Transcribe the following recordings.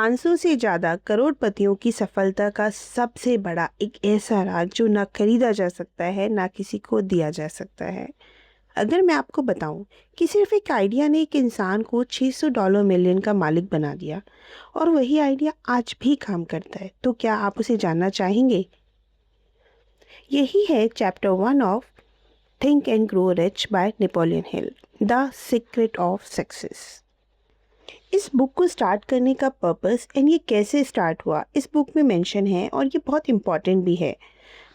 500 से ज़्यादा करोड़पतियों की सफलता का सबसे बड़ा एक ऐसा राज जो ना खरीदा जा सकता है ना किसी को दिया जा सकता है। अगर मैं आपको बताऊं कि सिर्फ एक आइडिया ने एक इंसान को $600 मिलियन का मालिक बना दिया और वही आइडिया आज भी काम करता है, तो क्या आप उसे जानना चाहेंगे? यही है chapter 1 of think and grow rich by Napoleon Hill, the secret of success. इस बुक को स्टार्ट करने का पर्पस एंड ये कैसे स्टार्ट हुआ इस बुक में मेंशन है और ये बहुत इम्पॉर्टेंट भी है।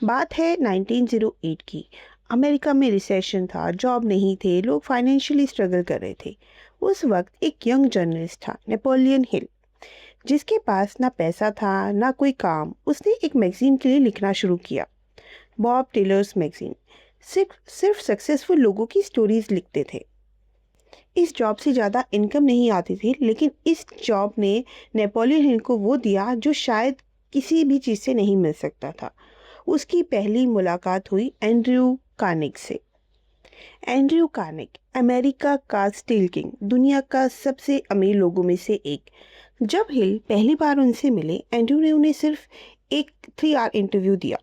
बात है 1908 की। अमेरिका में रिसेशन था, जॉब नहीं थे, लोग फाइनेंशियली स्ट्रगल कर रहे थे। उस वक्त एक यंग जर्नलिस्ट था, नेपोलियन हिल, जिसके पास ना पैसा था ना कोई काम। उसने एक मैगजीन के लिए लिखना शुरू किया, बॉब टेलर्स मैगजीन। सिर्फ सिर्फ सक्सेसफुल लोगों की स्टोरीज लिखते थे। इस जॉब से ज़्यादा इनकम नहीं आती थी, लेकिन इस जॉब ने नेपोलियन हिल को वो दिया जो शायद किसी भी चीज़ से नहीं मिल सकता था। उसकी पहली मुलाकात हुई एंड्रयू कार्नेग से। एंड्रयू कार्नेग अमेरिका का स्टील किंग, दुनिया का सबसे अमीर लोगों में से एक। जब हिल पहली बार उनसे मिले, एंड्रयू ने उन्हें सिर्फ एक 3 आवर इंटरव्यू दिया,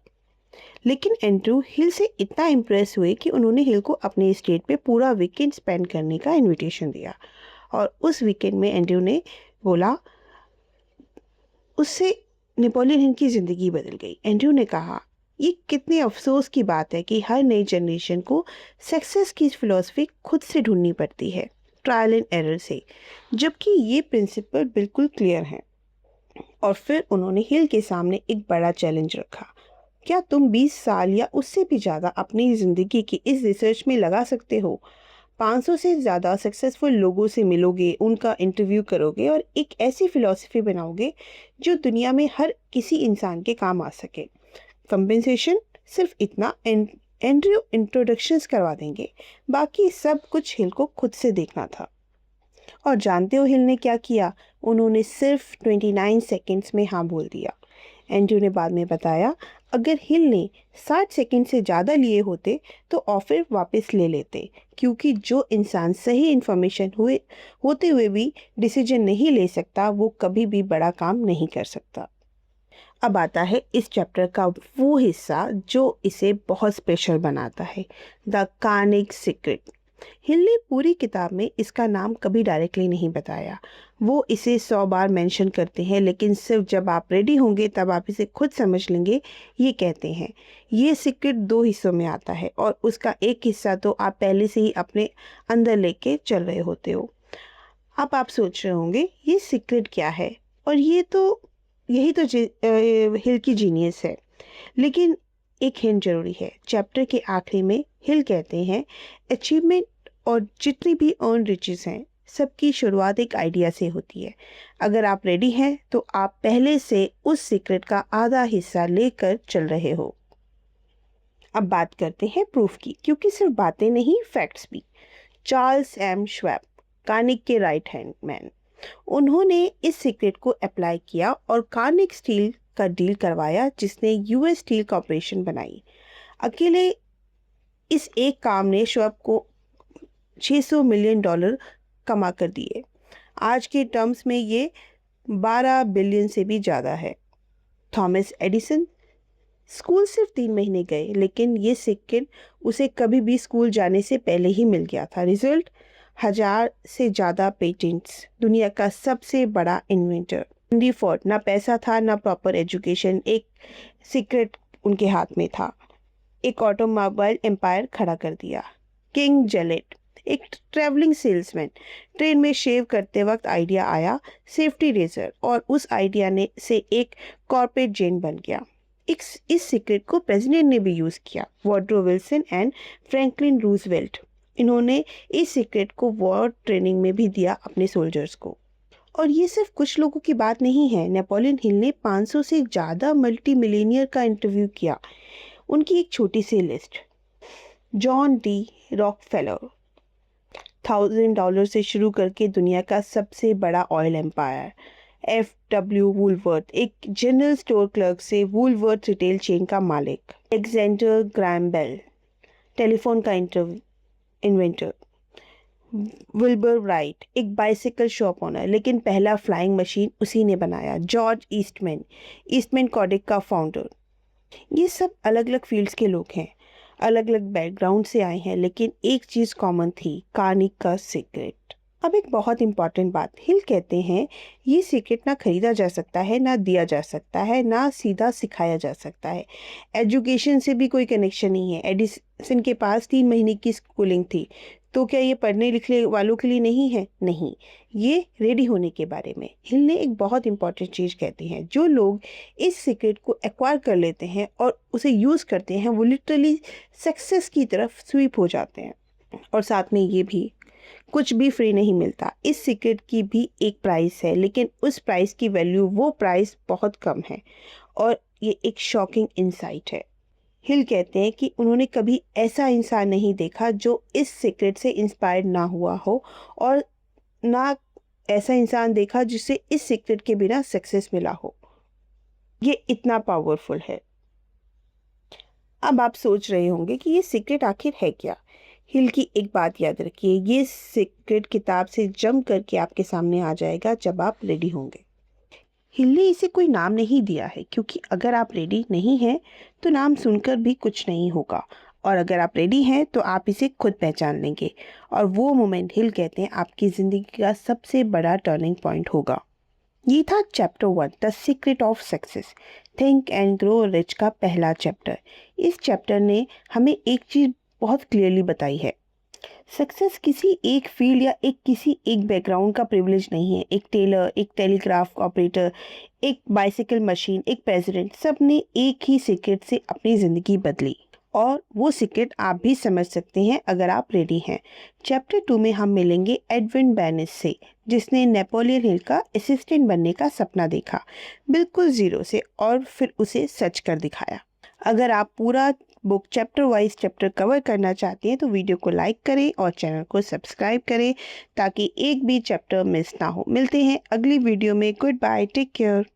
लेकिन एंड्रयू हिल से इतना इम्प्रेस हुए कि उन्होंने हिल को अपने एस्टेट पे पूरा वीकेंड स्पेंड करने का इनविटेशन दिया। और उस वीकेंड में एंड्रयू ने बोला, उससे नेपोलियन हिल की ज़िंदगी बदल गई। एंड्रयू ने कहा, ये कितने अफसोस की बात है कि हर नई जनरेशन को सक्सेस की फ़िलॉसफी खुद से ढूंढनी पड़ती है, ट्रायल एंड एरर से, जबकि ये प्रिंसिपल बिल्कुल क्लियर हैं। और फिर उन्होंने हिल के सामने एक बड़ा चैलेंज रखा, क्या तुम 20 साल या उससे भी ज़्यादा अपनी ज़िंदगी की इस रिसर्च में लगा सकते हो? 500 से ज़्यादा सक्सेसफुल लोगों से मिलोगे, उनका इंटरव्यू करोगे और एक ऐसी फ़िलॉसफी बनाओगे जो दुनिया में हर किसी इंसान के काम आ सके। कंपेंसेशन सिर्फ इतना, एंड्रयू इंट्रोडक्शंस करवा देंगे, बाकी सब कुछ हिल को खुद से देखना था। और जानते हो हिल ने क्या किया? उन्होंने सिर्फ 29 सेकेंड्स में हाँ बोल दिया। एंड्रयू ने बाद में बताया, अगर हिल ने 60 सेकंड से ज़्यादा लिए होते तो ऑफर वापस ले लेते, क्योंकि जो इंसान सही इन्फॉर्मेशन होते हुए भी डिसीजन नहीं ले सकता, वो कभी भी बड़ा काम नहीं कर सकता। अब आता है इस चैप्टर का वो हिस्सा जो इसे बहुत स्पेशल बनाता है, द कार्नेग सीक्रेट। हिल ने पूरी किताब में इसका नाम कभी डायरेक्टली नहीं बताया। वो इसे 100 बार मेंशन करते हैं, लेकिन सिर्फ जब आप रेडी होंगे तब आप इसे खुद समझ लेंगे। ये कहते हैं, ये सीक्रेट 2 हिस्सों में आता है और उसका एक हिस्सा तो आप पहले से ही अपने अंदर लेके चल रहे होते हो। अब आप सोच रहे होंगे ये सीक्रेट क्या है, और यही तो हिल की जीनियस है। लेकिन एक हिंट जरूरी है। चैप्टर के आखिरी में हिल कहते हैं, अचीवमेंट और जितनी भी अर्न रिचेस हैं, सबकी शुरुआत एक आइडिया से होती है। अगर आप रेडी हैं तो आप पहले से उस सीक्रेट का आधा हिस्सा लेकर चल रहे हो। अब बात करते हैं प्रूफ की, क्योंकि सिर्फ बातें नहीं, फैक्ट्स भी। चार्ल्स एम श्वैब, कार्नेग के राइट हैंड मैन, उन्होंने इस सीक्रेट को अप्लाई किया और कार्नेग स्टील का डील करवाया, जिसने यूएस स्टील कॉर्पोरेशन बनाई। अकेले इस एक काम ने श्वैब को $600 मिलियन कमा कर दिए। आज के टर्म्स में ये 12 बिलियन से भी ज़्यादा है। थॉमस एडिसन, स्कूल सिर्फ 3 महीने गए, लेकिन ये सीक्रेट उसे कभी भी स्कूल जाने से पहले ही मिल गया था। रिजल्ट, 1000 से ज़्यादा पेटेंट्स, दुनिया का सबसे बड़ा इन्वेंटर। हेनरी फोर्ड, ना पैसा था ना प्रॉपर एजुकेशन, एक सीक्रेट उनके हाथ में था, एक ऑटोमोबाइल एम्पायर खड़ा कर दिया। किंग जेलेट, एक ट्रैवलिंग सेल्समैन, ट्रेन में शेव करते वक्त आइडिया आया, सेफ्टी रेजर, और उस आइडिया ने से एक कॉर्पोरेट जेन बन गया। इस सीक्रेट को प्रेसिडेंट ने भी यूज़ किया, Woodrow Wilson and Franklin Roosevelt. इन्होंने इस सीक्रेट को वॉर ट्रेनिंग में भी दिया अपने सोल्जर्स को। और ये सिर्फ कुछ लोगों की बात नहीं है। नेपोलियन हिल ने 500 से ज़्यादा मल्टी मिलियनियर का इंटरव्यू किया। उनकी एक छोटी सी लिस्ट, जॉन डी रॉकफेलर, $1000 से शुरू करके दुनिया का सबसे बड़ा ऑयल एम्पायर। FW वुलवर्थ, एक जनरल स्टोर क्लर्क से वुलवर्थ रिटेल चेन का मालिक। एलेक्जेंडर ग्राहम बेल, टेलीफोन का इन्वेंटर। विल्बर राइट एक बाइसिकल शॉप ओनर, लेकिन पहला फ्लाइंग मशीन उसी ने बनाया। जॉर्ज ईस्टमैन, ईस्टमैन कोडक का फाउंडर। ये सब अलग अलग फील्ड्स के लोग हैं, अलग अलग बैकग्राउंड से आए हैं, लेकिन एक चीज़ कॉमन थी, कहानी का सीक्रेट। अब एक बहुत इंपॉर्टेंट बात, हिल कहते हैं ये सीक्रेट ना खरीदा जा सकता है, ना दिया जा सकता है, ना सीधा सिखाया जा सकता है। एजुकेशन से भी कोई कनेक्शन नहीं है। एडिसन के पास 3 महीने की स्कूलिंग थी, तो क्या ये पढ़ने लिखने वालों के लिए नहीं है? नहीं, ये रेडी होने के बारे में। हिल ने एक बहुत इंपॉर्टेंट चीज़ कहती हैं, जो लोग इस सीक्रेट को एक्वायर कर लेते हैं और उसे यूज़ करते हैं, वो लिटरली सक्सेस की तरफ स्वीप हो जाते हैं। और साथ में ये भी, कुछ भी फ्री नहीं मिलता। इस सीक्रेट की भी एक प्राइस है, लेकिन उस प्राइस की वैल्यू, वो प्राइस बहुत कम है। और ये एक शॉकिंग इंसाइट है। हिल कहते हैं कि उन्होंने कभी ऐसा इंसान नहीं देखा जो इस सीक्रेट से इंस्पायर्ड ना हुआ हो, और ना ऐसा इंसान देखा जिसे इस सीक्रेट के बिना सक्सेस मिला हो। ये इतना पावरफुल है। अब आप सोच रहे होंगे कि ये सीक्रेट आखिर है क्या। हिल की एक बात याद रखिए, ये सीक्रेट किताब से जम करके आपके सामने आ जाएगा जब आप रेडी होंगे। हिल ने इसे कोई नाम नहीं दिया है, क्योंकि अगर आप रेडी नहीं हैं तो नाम सुनकर भी कुछ नहीं होगा, और अगर आप रेडी हैं तो आप इसे खुद पहचान लेंगे। और वो मोमेंट, हिल कहते हैं, आपकी ज़िंदगी का सबसे बड़ा टर्निंग पॉइंट होगा। ये था chapter 1, the secret of success, think and grow rich का पहला चैप्टर। इस चैप्टर ने हमें एक चीज़ बहुत क्लियरली बताई है, सक्सेस किसी एक फील्ड या किसी एक बैकग्राउंड का प्रिविलेज नहीं है। एक टेलर, एक टेलीग्राफ ऑपरेटर, एक बाइसिकल मशीन, एक प्रेसिडेंट, सब ने एक ही सीक्रेट से अपनी ज़िंदगी बदली, और वो सीक्रेट आप भी समझ सकते हैं अगर आप रेडी हैं। चैप्टर 2 में हम मिलेंगे एडविन बैनिस से, जिसने नेपोलियन हिल का असिस्टेंट बनने का सपना देखा, बिल्कुल ज़ीरो से, और फिर उसे सच कर दिखाया। अगर आप पूरा book chapter wise chapter cover करना चाहते हैं तो वीडियो को लाइक करें और चैनल को सब्सक्राइब करें, ताकि एक भी चैप्टर मिस ना हो। मिलते हैं अगली वीडियो में। Good bye, take care.